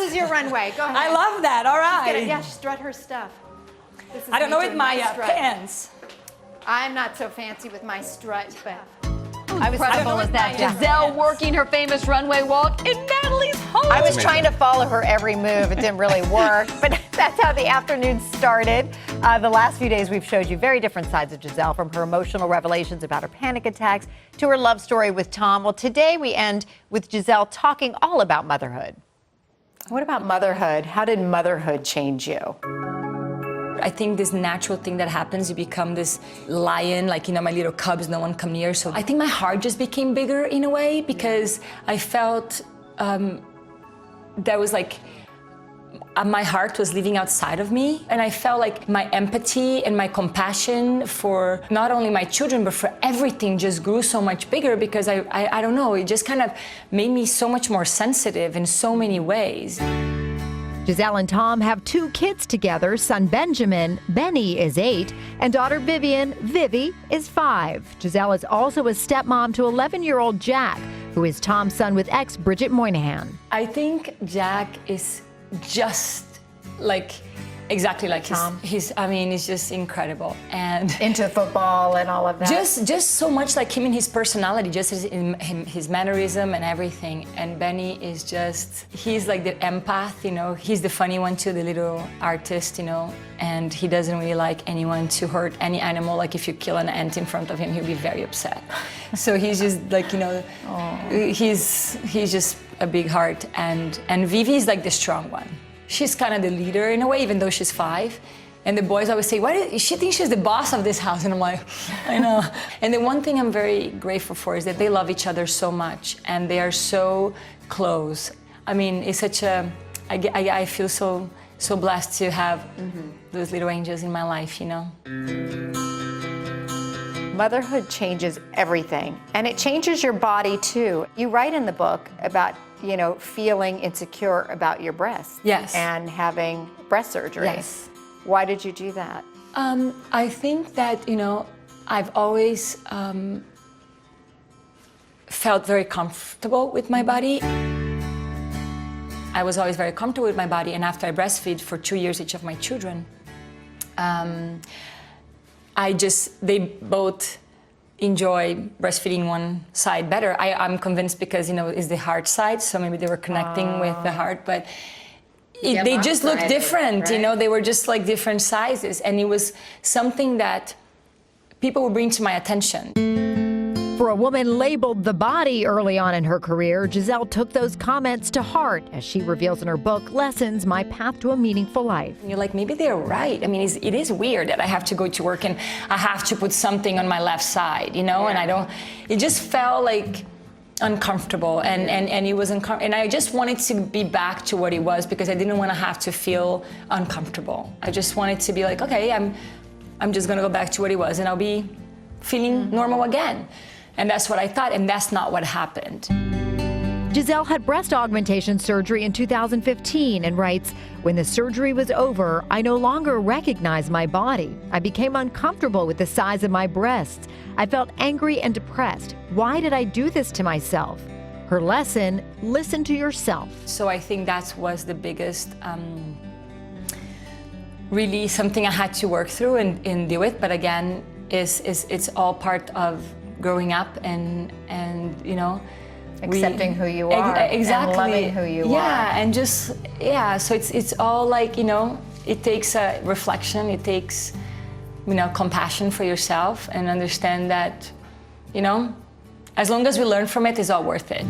is your runway. Go ahead. I love that. All right. Yeah, strut her stuff. I don't know with my pants. I'm not so fancy with my strut, but How incredible is that? Gisele working her famous runway walk in Natalie's home. I was trying to follow her every move. It didn't really work, but that's how the afternoon started. The last few days we've showed you very different sides of Gisele, from her emotional revelations about her panic attacks to her love story with Tom. Well, today we end with Gisele talking all about motherhood. What about motherhood? How did motherhood change you? I think this natural thing that happens, you become this lion, like, you know, my little cubs, no one come near. So I think my heart just became bigger in a way, because I felt that was like, my heart was living outside of me. And I felt like my empathy and my compassion for not only my children, but for everything just grew so much bigger, because I don't know, it just kind of made me so much more sensitive in so many ways. Gisele and Tom have 2 kids together, son Benjamin, Benny is 8, and daughter Vivian, Vivi, is 5. Gisele is also a stepmom to 11-year-old Jack, who is Tom's son with ex Bridget Moynihan. I think Jack is just like, exactly like Tom. I mean, he's just incredible. And Into football and all of that. just so much like him in his personality, just his mannerism and everything. And Benny is just, he's like the empath, you know. He's the funny one too, the little artist, you know. And he doesn't really like anyone to hurt any animal. Like if you kill an ant in front of him, he'll be very upset. So he's just like, you know, he's just a big heart. And Vivi is like the strong one. She's kind of the leader in a way, even though she's 5. And the boys always say, why she thinks she's the boss of this house? And I'm like, I know. And the one thing I'm very grateful for is that they love each other so much, and they are so close. I mean, it's such a, I feel so blessed to have those little angels in my life, you know? Motherhood changes everything, and it changes your body too. You write in the book about, you know, feeling insecure about your breasts. Yes. And having breast surgeries. Yes. Why did you do that? I think that, you know, I've always felt very comfortable with my body. I was always very comfortable with my body, and after I breastfeed for 2 years each of my children, they both enjoy breastfeeding one side better. I'm convinced because, you know, it's the heart side, so maybe they were connecting with the heart, but they just looked different, right? You know, they were just like different sizes, and it was something that people would bring to my attention. For a woman labeled the body early on in her career, Gisele took those comments to heart, as she reveals in her book, Lessons, My Path to a Meaningful Life. And you're like, maybe they're right. I mean, it is weird that I have to go to work and I have to put something on my left side, you know, and it just felt like uncomfortable, and it was uncomfortable, and I just wanted to be back to what it was, because I didn't want to have to feel uncomfortable. I just wanted to be like, okay, I'm just gonna go back to what it was, and I'll be feeling normal again. And that's what I thought, and that's not what happened. Gisele had breast augmentation surgery in 2015 and writes, when the surgery was over, I no longer recognized my body. I became uncomfortable with the size of my breasts. I felt angry and depressed. Why did I do this to myself? Her lesson, listen to yourself. So I think that was the biggest, really something I had to work through and deal with. But again, it's all part of growing up and you know, Accepting who you are. Exactly. And loving who you are. Yeah, and just, yeah, so it's all like, you know, it takes a reflection, it takes, you know, compassion for yourself, and understand that, you know, as long as we learn from it, it's all worth it.